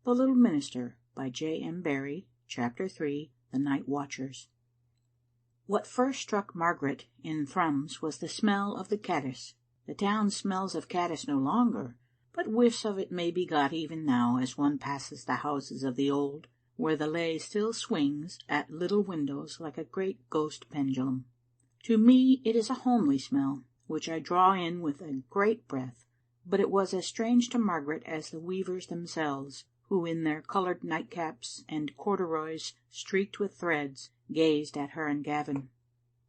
The Little Minister by J. M. Barrie. Chapter 3. The Night Watchers. What first struck Margaret in Thrums was the smell of the caddis. The town smells of caddis no longer, but whiffs of it may be got even now as one passes the houses of the old, where the lay still swings at little windows like a great ghost pendulum. To me it is a homely smell, which I draw in with a great breath, but it was as strange to Margaret as the weavers themselves, who in their coloured nightcaps and corduroys streaked with threads gazed at her and Gavin.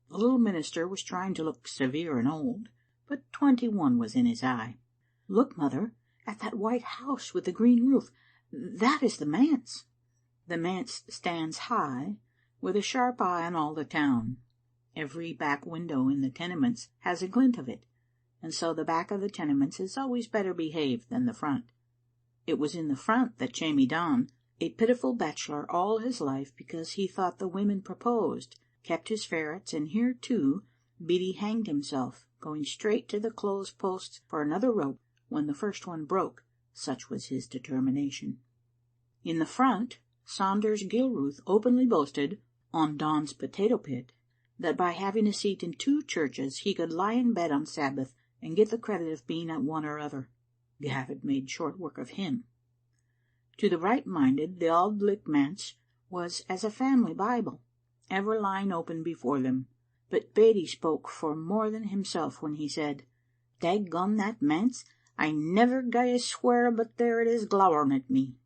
The little minister was trying to look severe and old, but 21 was in his eye. "Look, mother, at that white house with the green roof. That is the manse." The manse stands high, with a sharp eye on all the town. Every back window in the tenements has a glint of it, and so the back of the tenements is always better behaved than the front. It was in the front that Jamie Donn, a pitiful bachelor all his life because he thought the women proposed, kept his ferrets, and here, too, Beatty hanged himself, going straight to the clothes posts for another rope when the first one broke, such was his determination. In the front, Saunders Gilruth openly boasted, on Don's potato pit, that by having a seat in 2 churches he could lie in bed on Sabbath and get the credit of being at one or other. Gavin made short work of him. To the right-minded, the Auld Licht manse was as a family Bible, ever lying open before them, but Beatty spoke for more than himself when he said, "Daggone that manse, I never gie a swear but there it is glowering at me."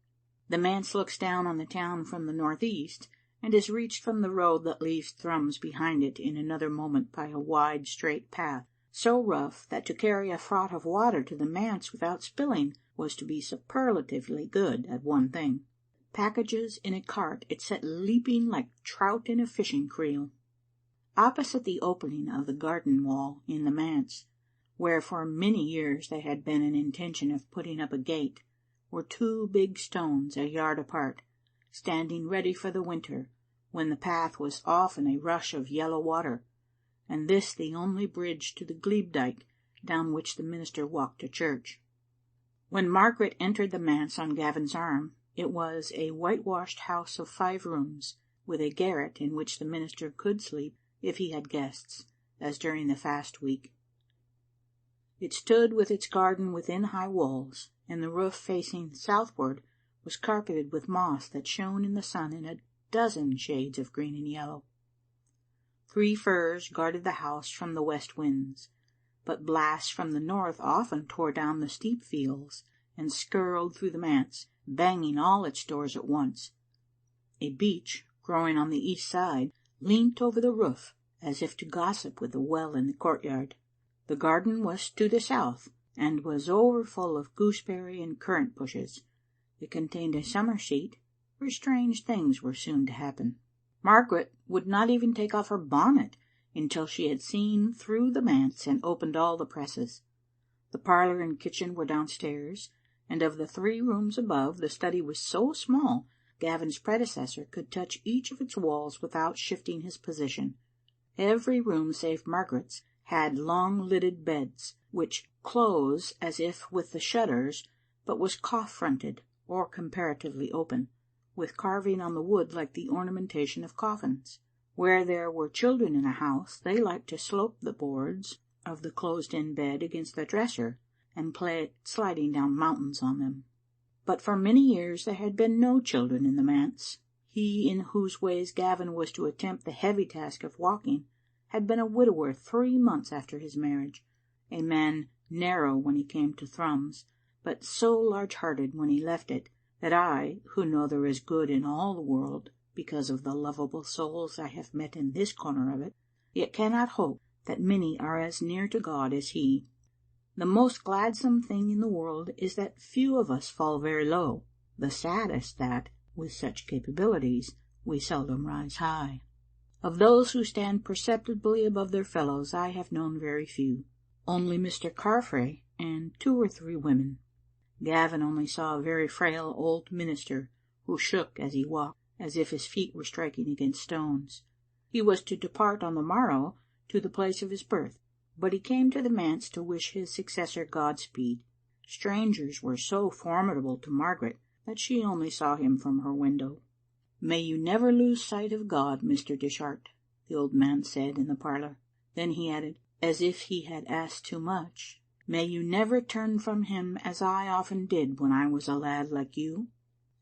The manse looks down on the town from the northeast, and is reached from the road that leaves Thrums behind it in another moment by a wide straight path, so rough that to carry a fraught of water to the manse without spilling was to be superlatively good at one thing. Packages in a cart it set leaping like trout in a fishing creel. Opposite the opening of the garden wall in the manse, where for many years there had been an intention of putting up a gate, were 2 big stones a yard apart, standing ready for the winter, when the path was often a rush of yellow water, and this the only bridge to the glebe dyke down which the minister walked to church. When Margaret entered the manse on Gavin's arm, it was a whitewashed house of 5 rooms, with a garret in which the minister could sleep if he had guests, as during the fast week. It stood with its garden within high walls, and the roof facing southward was carpeted with moss that shone in the sun in a dozen shades of green and yellow. 3 firs guarded the house from the west winds, but blasts from the north often tore down the steep fields and skirled through the manse, banging all its doors at once. A beech, growing on the east side, leant over the roof as if to gossip with the well in the courtyard. The garden was to the south, and was overfull of gooseberry and currant bushes. It contained a summer seat, where strange things were soon to happen. Margaret would not even take off her bonnet until she had seen through the manse and opened all the presses. The parlour and kitchen were downstairs, and of the 3 rooms above, the study was so small Gavin's predecessor could touch each of its walls without shifting his position. Every room save Margaret's had long-lidded beds, which close as if with the shutters, but was cough-fronted, or comparatively open, with carving on the wood like the ornamentation of coffins. Where there were children in a house, they liked to slope the boards of the closed-in bed against the dresser, and play at sliding down mountains on them. But for many years there had been no children in the manse. He in whose ways Gavin was to attempt the heavy task of walking had been a widower 3 months after his marriage, a man narrow when he came to Thrums, but so large-hearted when he left it, that I, who know there is good in all the world, because of the lovable souls I have met in this corner of it, yet cannot hope that many are as near to God as he. The most gladsome thing in the world is that few of us fall very low, the saddest that, with such capabilities, we seldom rise high. Of those who stand perceptibly above their fellows I have known very few, only Mr. Carfrae and 2 or 3 women. Gavin only saw a very frail old minister who shook as he walked, as if his feet were striking against stones. He was to depart on the morrow to the place of his birth, but he came to the manse to wish his successor Godspeed. Strangers were so formidable to Margaret that she only saw him from her window. "May you never lose sight of God, Mr. Dishart," the old man said in the parlour. Then he added, as if he had asked too much, "May you never turn from him as I often did when I was a lad like you."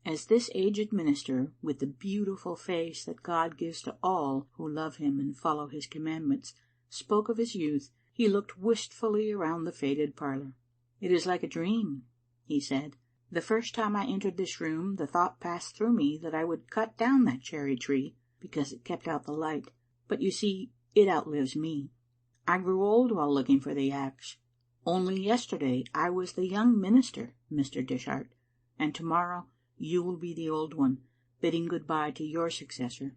As this aged minister, with the beautiful face that God gives to all who love him and follow his commandments, spoke of his youth, he looked wistfully around the faded parlour. "It is like a dream," he said. "The first time I entered this room the thought passed through me that I would cut down that cherry tree because it kept out the light. But you see, it outlives me. I grew old while looking for the axe. Only yesterday I was the young minister, Mr. Dishart, and tomorrow you will be the old one, bidding good-bye to your successor."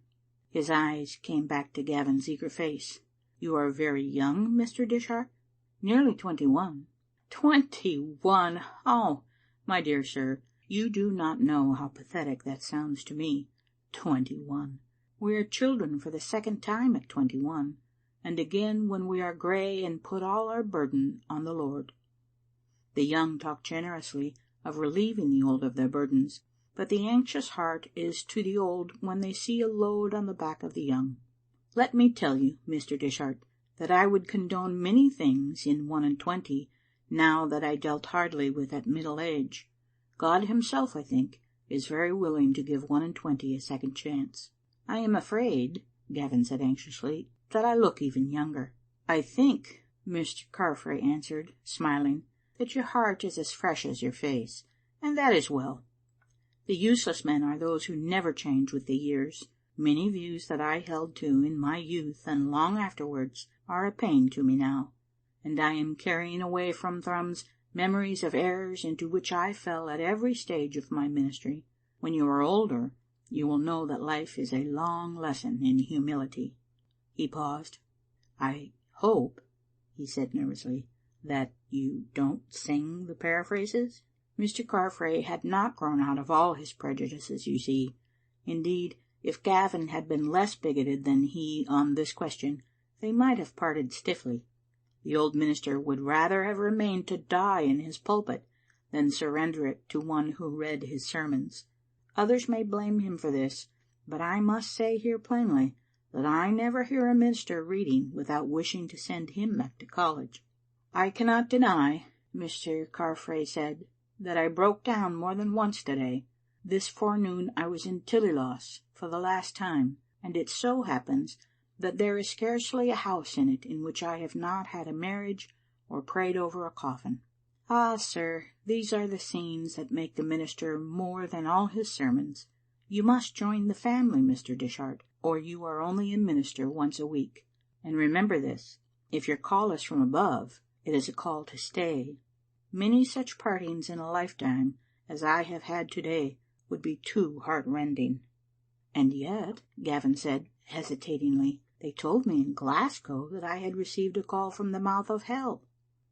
His eyes came back to Gavin's eager face. "You are very young, Mr. Dishart?" "Nearly 21. 21! Oh, my dear sir, you do not know how pathetic that sounds to me. 21! We are children for the second time at 21, and again when we are grey and put all our burden on the Lord." The young talk generously of relieving the old of their burdens, but the anxious heart is to the old when they see a load on the back of the young. Let me tell you, Mr. Dishart, that I would condone many things in 21, now that I dealt hardly with at middle age. God himself, I think, is very willing to give 21 a second chance. "I am afraid," Gavin said anxiously, "that I look even younger." "I think," Mr. Carfrae answered, smiling, "that your heart is as fresh as your face, and that is well. The useless men are those who never change with the years. Many views that I held to in my youth and long afterwards are a pain to me now, and I am carrying away from Thrums memories of errors into which I fell at every stage of my ministry. When you are older, you will know that life is a long lesson in humility." He paused. "I hope," he said nervously, "that you don't sing the paraphrases?" Mr. Carfrae had not grown out of all his prejudices, you see. Indeed, if Gavin had been less bigoted than he on this question, they might have parted stiffly. The old minister would rather have remained to die in his pulpit than surrender it to one who read his sermons. Others may blame him for this, but I must say here plainly that I never hear a minister reading without wishing to send him back to college. "I cannot deny," Mr. Carfrae said, "that I broke down more than once today. This forenoon I was in Tillyloss for the last time, and it so happens that there is scarcely a house in it in which I have not had a marriage or prayed over a coffin. Ah, sir, these are the scenes that make the minister more than all his sermons. You must join the family, Mr. Dishart, or you are only a minister once a week. And remember this, if your call is from above, it is a call to stay. Many such partings in a lifetime as I have had today would be too heart-rending." "And yet," Gavin said hesitatingly, "they told me in Glasgow that I had received a call from the mouth of hell."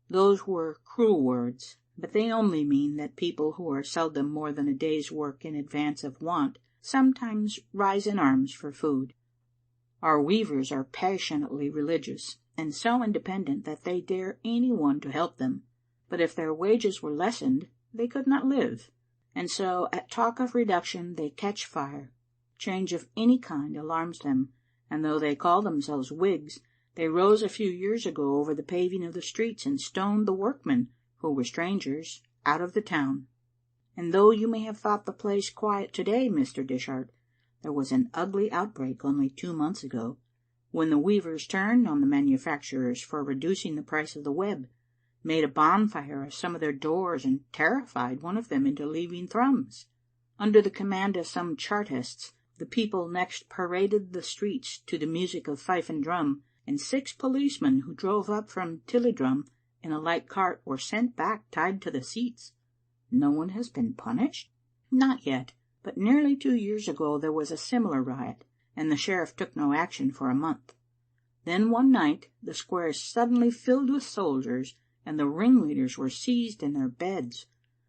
"Those were cruel words, but they only mean that people who are seldom more than a day's work in advance of want sometimes rise in arms for food. Our weavers are passionately religious, and so independent that they dare any one to help them. But if their wages were lessened, they could not live, and so at talk of reduction they catch fire. Change of any kind alarms them, and though they call themselves Whigs, they rose a few years ago over the paving of the streets and stoned the workmen, who were strangers, out of the town. And though you may have thought the place quiet today, Mr. Dishart, there was an ugly outbreak only 2 months ago, when the weavers turned on the manufacturers for reducing the price of the web, made a bonfire of some of their doors, and terrified one of them into leaving Thrums. Under the command of some Chartists, the people next paraded the streets to the music of fife and drum, and 6 policemen who drove up from Tillydrum in a light cart were sent back tied to the seats. No one has been punished?" "Not yet, but nearly 2 years ago there was a similar riot, and the sheriff took no action for a month. Then one night the square suddenly filled with soldiers, and the ringleaders were seized in their beds.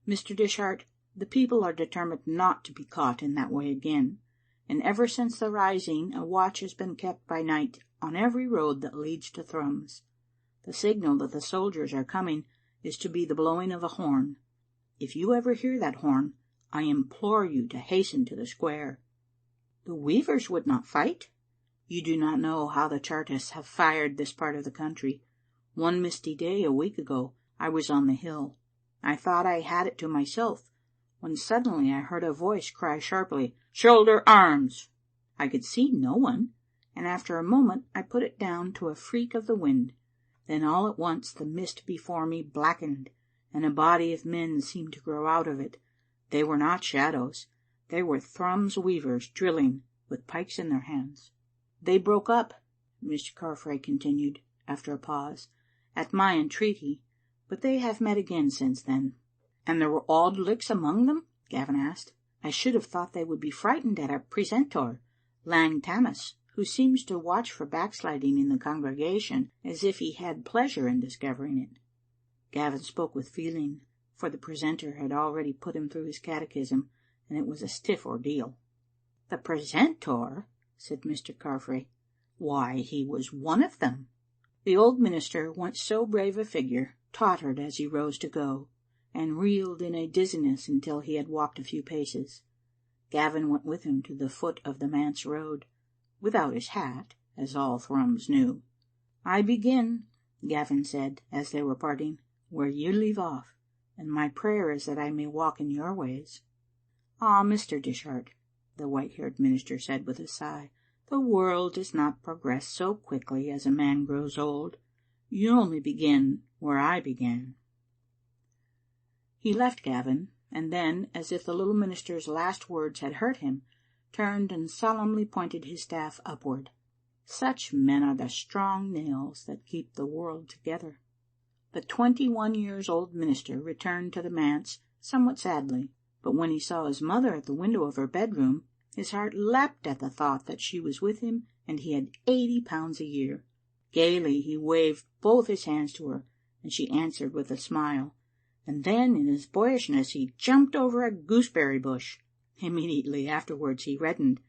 Mr. Dishart, the people are determined not to be caught in that way again, and ever since the rising a watch has been kept by night on every road that leads to Thrums. The signal that the soldiers are coming is to be the blowing of a horn. If you ever hear that horn, I implore you to hasten to the square." "The weavers would not fight?" "You do not know how the Chartists have fired this part of the country. One misty day a week ago I was on the hill. I thought I had it to myself, when suddenly I heard a voice cry sharply, 'Shoulder arms!' I could see no one, and after a moment I put it down to a freak of the wind. Then all at once the mist before me blackened, and a body of men seemed to grow out of it. They were not shadows. They were Thrums weavers drilling, with pikes in their hands. They broke up," Mr. Carfrae continued, after a pause, "at my entreaty, but they have met again since then." "And there were Auld Licks among them?" Gavin asked. "I should have thought they would be frightened at our precentor, Lang Tammas, who seems to watch for backsliding in the congregation as if he had pleasure in discovering it." Gavin spoke with feeling, for the precentor had already put him through his catechism, and it was a stiff ordeal. "The precentor?" said Mr. Carfrae. "Why, he was one of them." The old minister, once so brave a figure, tottered as he rose to go, and reeled in a dizziness until he had walked a few paces. Gavin went with him to the foot of the manse road, without his hat, as all Thrums knew. "I begin," Gavin said, as they were parting, "where you leave off, and my prayer is that I may walk in your ways." "Ah, Mr. Dishart," the white-haired minister said with a sigh, "the world does not progress so quickly as a man grows old. You only begin where I began." He left Gavin, and then, as if the little minister's last words had hurt him, turned and solemnly pointed his staff upward. Such men are the strong nails that keep the world together. The 21-years-old minister returned to the manse somewhat sadly, but when he saw his mother at the window of her bedroom, his heart leapt at the thought that she was with him and he had £80 a year. Gaily he waved both his hands to her, and she answered with a smile, and then in his boyishness he jumped over a gooseberry bush. Immediately afterwards he reddened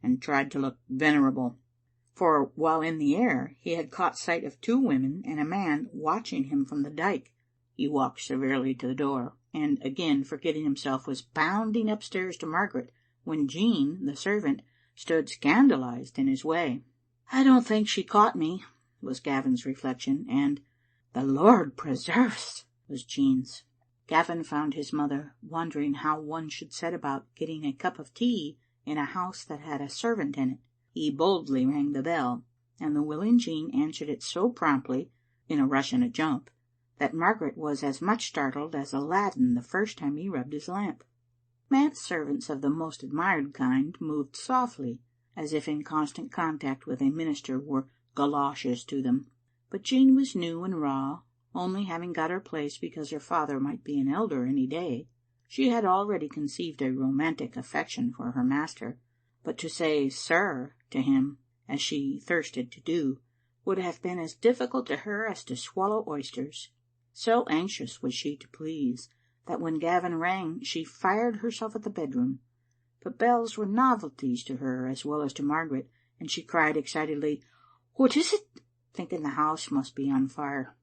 and tried to look venerable, for while in the air he had caught sight of 2 women and a man watching him from the dyke. He walked severely to the door, and again forgetting himself was bounding upstairs to Margaret, when Jean, the servant, stood scandalized in his way. "I don't think she caught me," was Gavin's reflection, and "The Lord preserve's," was Jean's. Gavin found his mother wondering how one should set about getting a cup of tea in a house that had a servant in it. He boldly rang the bell, and the willing Jean answered it so promptly, in a rush and a jump, that Margaret was as much startled as Aladdin the first time he rubbed his lamp. Manse servants of the most admired kind moved softly, as if in constant contact with a minister were galoshes to them. But Jean was new and raw, only having got her place because her father might be an elder any day. She had already conceived a romantic affection for her master, but to say "sir" to him, as she thirsted to do, would have been as difficult to her as to swallow oysters. So anxious was she to please, that when Gavin rang she fired herself at the bedroom. But bells were novelties to her as well as to Margaret, and she cried excitedly, "What is it?" thinking the house must be on fire.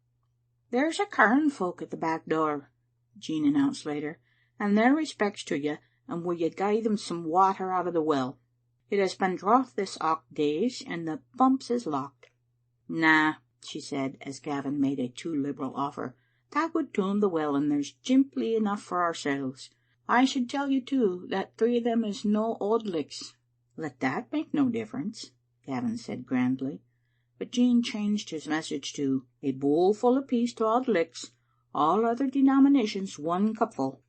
"There's a Kern folk at the back door," Jean announced later, "and their respects to you, and will you gie them some water out of the well? It has been drought this 8 days, and the pumps is locked." "Na," she said, as Gavin made a too liberal offer. "That would tune the well, and there's jimply enough for ourselves. I should tell you, too, that 3 of them is no Auld Licks." "Let that make no difference," Gavin said grandly. But Jean changed his message to "a bowlful apiece to Auld Licks, all other denominations 1 cupful."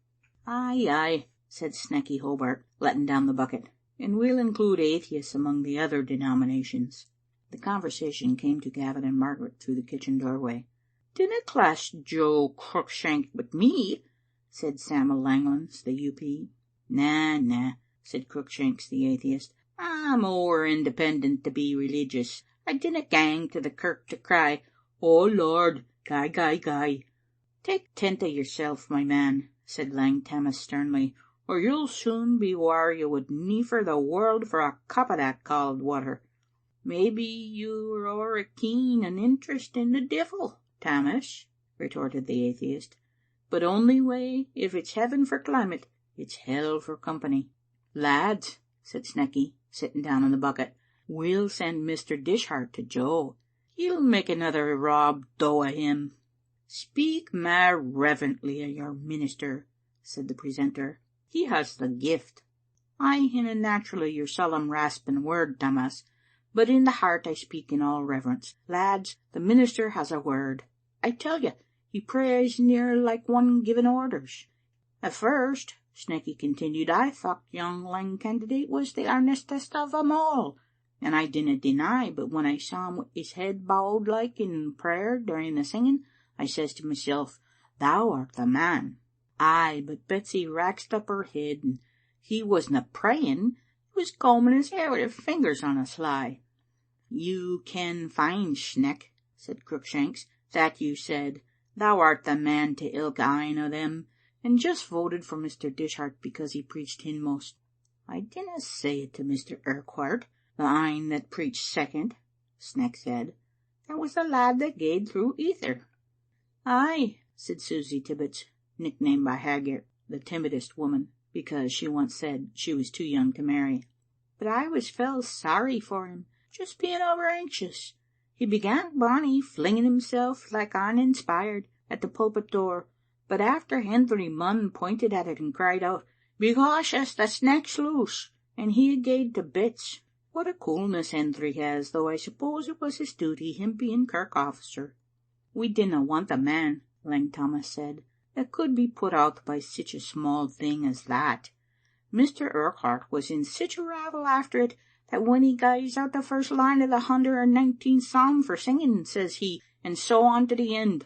"Ay, ay," said Snecky Hobart, letting down the bucket, "and we'll include atheists among the other denominations." The conversation came to Gavin and Margaret through the kitchen doorway. "Dinna class Joe Cruikshank wi' me," said Sam'l Langlands, the U.P. Na," said Cruikshanks, the atheist. "I'm ower independent to be religious. I dinna gang to the kirk to cry, 'Oh Lord, gie, gie, gie.'" "Take tent o' yourself, my man," said Lang Tammas sternly, "or you'll soon be whaur you would neefer the world for a cup o' that cauld water. Maybe you're ower keen an interest in the devil, Tammas," retorted the atheist, "but only way if it's heaven for climate. It's hell for company. Lads, said Snecky, sitting down on the bucket, we'll send Mr. Dishart to Joe. He'll make another Rob Doe of him. Speak mair reverently of your minister, said the presenter. He has the gift. I hinna naturally your solemn rasping word, Thomas, but in the heart I speak in all reverence. Lads, the minister has a word. I tell you, he prays near like one giving orders. At first, Snecky continued, I thought young Lang candidate was the earnestest of 'em all, and I dinna deny, but when I saw him with his head bowed like in prayer during the singing, I says to myself, thou art the man. Aye, but Betsy raxed up her head, and he wasna praying, he was combing his hair with her fingers on a sly. You ken fine, Schneck, said Crookshanks, that you said, thou art the man to ilk ane o' them, and just voted for Mr. Dishart because he preached hinmost. I dinna say it to Mr. Urquhart, the ane that preached second, Sneck said. That was the lad that gaed through ether. Ay, said Susie Tibbets, nicknamed by Haggart the timidest woman, because she once said she was too young to marry. But I was fell sorry for him, just being over anxious. He began bonny, flinging himself like uninspired at the pulpit door, but after Hendry Munn pointed at it and cried out, Be cautious, the snake's loose, and he gaed to bits. What a coolness Hendry has, though I suppose it was his duty, him being kirk officer. We dinna want a man, Lang Thomas said, that could be put out by sich a small thing as that. Mr. Urquhart was in sich a ravel after it that when he gies out the first line of the 119th Psalm for singing, says he, and so on to the end.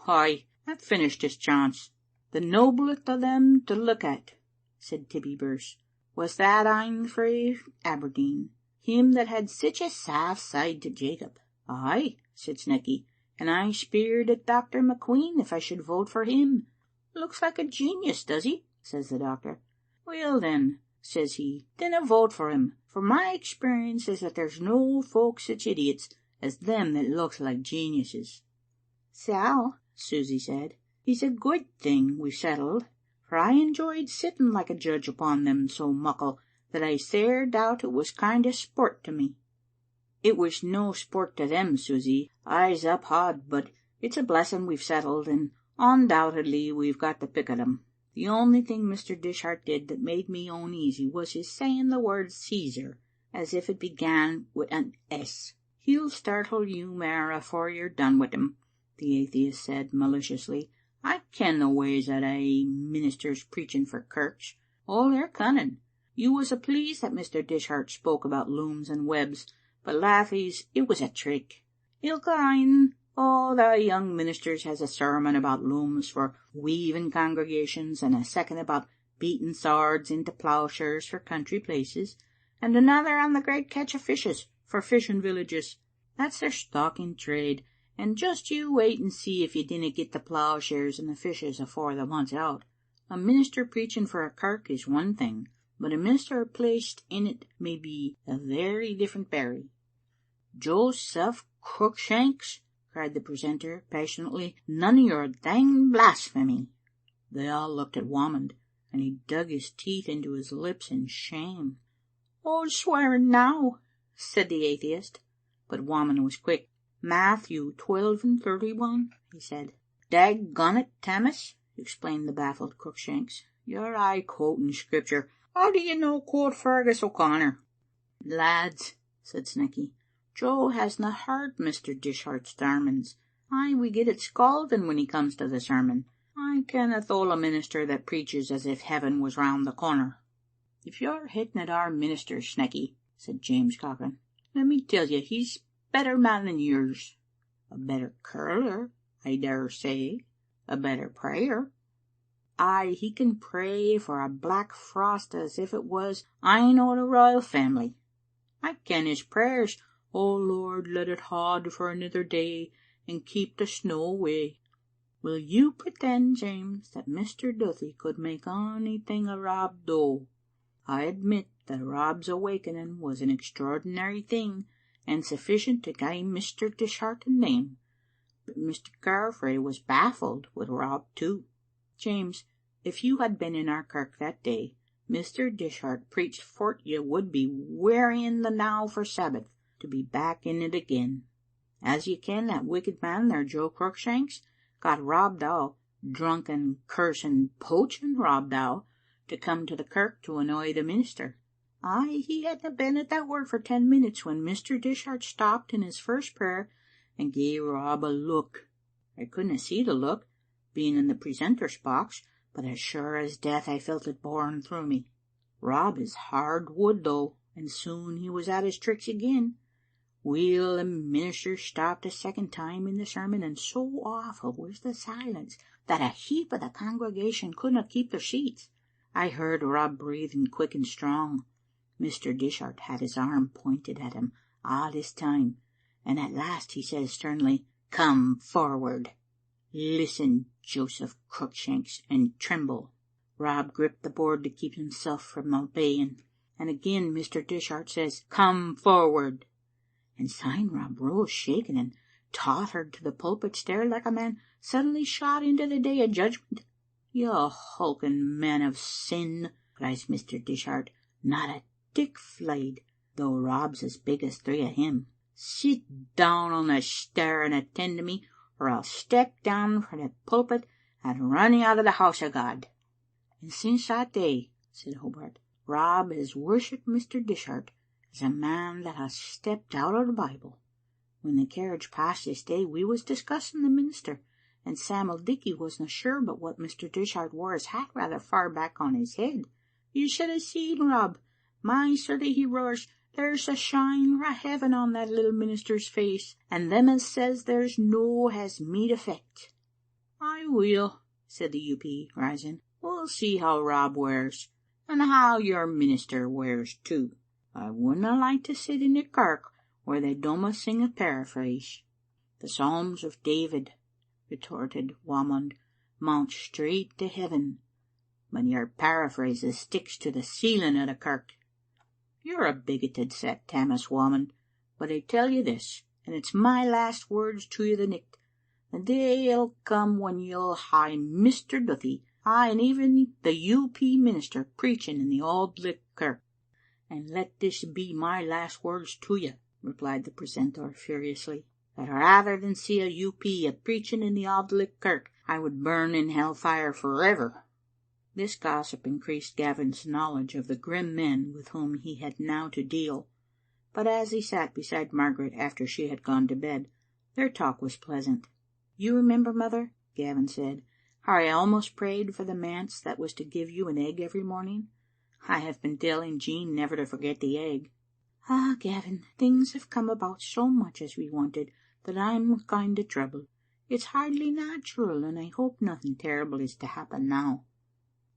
Ay, that finished his chance. The noblest of them to look at, said Tibby Birse, was that ane frae Aberdeen, him that had sich a saft side to Jacob. Ay, said Snecky, and I speered at Dr. McQueen if I should vote for him. Looks like a genius, does he? Says the doctor. Well then, says he, dinna vote for him, for my experience is that there's no folk such idiots as them that looks like geniuses. Sal, Susie said, it's a good thing we've settled, for I enjoyed sitting like a judge upon them so muckle that I sair doubt it was kind of sport to me. It was no sport to them, Susie, I's uphaud, but it's a blessing we've settled, and undoubtedly we've got the pick of them. The only thing Mr. Dishart did that made me uneasy was his saying the word Caesar, as if it began with an S. He'll startle you mair afore you're done with him, the atheist said maliciously. I ken the ways that ministers preaching for kirks. Oh, they're cunning. You was a pleased that Mr. Dishart spoke about looms and webs, but lathies, it was a trick. Ilka ane the young ministers has a sermon about looms for weaving congregations, and a second about beating swords into ploughshares for country places, and another on the great catch of fishes for fishing villages. That's their stock in trade, and just you wait and see if you dinna get the ploughshares and the fishes afore the month's out. A minister preaching for a kirk is one thing, but a minister placed in it may be a very different berry. Joseph Crookshanks, cried the presenter passionately, none of your dang blasphemy. They all looked at Whamond, and he dug his teeth into his lips in shame. Oh, swearing now, said the atheist, but Whamond was quick. Matthew 12:31, he said. Daggone it, Tammas, explained the baffled Crookshanks. You're aye quoting scripture. How do you know quote Fergus O'Connor? Lads, said Snecky, Joe hasna heard Mr. Dishart's sermons. Aye, we get it scalding when he comes to the sermon. I kenna thole a minister that preaches as if heaven was round the corner. If you're hitting at our minister, Snecky, said James Cochrane, let me tell you he's better man than yours. A better curler, I dare say. A better prayer. Aye, he can pray for a black frost as if it was ane o' the royal family. I ken his prayers. Oh Lord, let it haud for another day, and keep the snow away. Will you pretend, James, that Mr. Duthie could make anything of Rob Doe? I admit that Rob's awakening was an extraordinary thing, and sufficient to gie Mr. Dishart a name, but Mr. Carfrae was baffled with Rob too. James, If you had been in our kirk that day, Mr. Dishart preached fort you would be wearying the now for Sabbath to be back in it again. As you ken, that wicked man there, Joe Cruikshanks, got Rob Dow, drunken, cursing, poaching Rob Dow, to come to the kirk to annoy the minister. Ay, he hadna been at that work for 10 minutes when Mr. Dishart stopped in his first prayer and gave Rob a look. I couldna see the look, being in the presenter's box, but as sure as death I felt it boring through me. Rob is hard wood, though, and soon he was at his tricks again. Well, the minister stopped a second time in the sermon, and so awful was the silence that a heap of the congregation could not keep their seats. I heard Rob breathing quick and strong. Mr. Dishart had his arm pointed at him all this time, and at last he says sternly, "Come forward. Listen, Joseph Cruikshanks, and tremble." Rob gripped the board to keep himself from obeying, and again Mr. Dishart says, "Come forward." And syne Rob rose shaking and tottered to the pulpit stair like a man suddenly shot into the day of judgment. "You hulking man of sin," cries Mr. Dishart, not a dick flayed, though Rob's as big as 3 of him. "Sit down on the stair and attend to me, or I'll step down from the pulpit and run you out of the house of God." And since that day, said Hobart, Rob has worshipped Mr. Dishart as a man that has stepped out of the Bible. When the carriage passed this day, we was discussing the minister, and Sam'l Dickie wasna sure but what Mr. Dishart wore his hat rather far back on his head. "You should have seen Rob. My certie," he roars, "there's a shine fra heaven on that little minister's face, and them as says there's no has meat effect." "I will," said the U.P., rising. "We'll see how Rob wears, and how your minister wears too. I wouldna like to sit in the kirk where they dumma sing a paraphrase." "The Psalms of David," retorted Whamond, "mount straight to heaven, but your paraphrases sticks to the ceiling of the kirk." "You're a bigoted set, Tammas Whamond, but I tell you this, and it's my last words to you the nicht, the day'll come when you'll hae Mr. Duthie, ay, and even the U.P. minister preaching in the Auld Licht kirk." "And let this be my last words to you," replied the precentor furiously, "that rather than see a U.P. a preaching in the Auld Licht kirk, I would burn in hell fire forever." This gossip increased Gavin's knowledge of the grim men with whom he had now to deal, but as he sat beside Margaret after she had gone to bed, their talk was pleasant. "You remember, mother," Gavin said, "how I almost prayed for the manse that was to give you an egg every morning? I have been telling Jean never to forget the egg." "Ah, Gavin, things have come about so much as we wanted that I'm kind of troubled. It's hardly natural, and I hope nothing terrible is to happen now."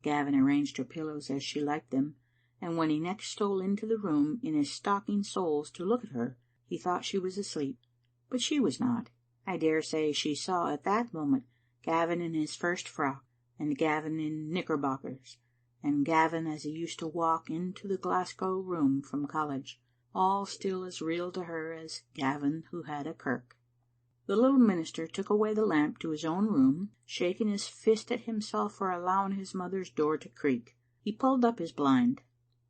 Gavin arranged her pillows as she liked them, and when he next stole into the room in his stocking soles to look at her, he thought she was asleep, but she was not. I dare say she saw at that moment Gavin in his first frock, and Gavin in knickerbockers, and Gavin as he used to walk into the Glasgow room from college, all still as real to her as Gavin who had a kirk. The little minister took away the lamp to his own room, shaking his fist at himself for allowing his mother's door to creak. He pulled up his blind.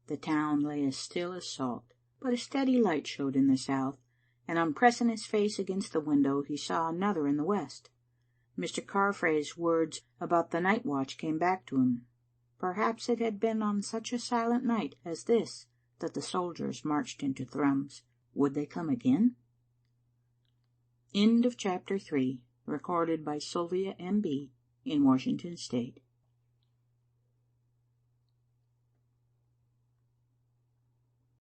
The town lay as still as salt, but a steady light showed in the south, and on pressing his face against the window he saw another in the west. Mr. Carfrae's words about the night watch came back to him. Perhaps it had been on such a silent night as this that the soldiers marched into Thrums. Would they come again? End of chapter 3, recorded by Sylvia M.B. in Washington State.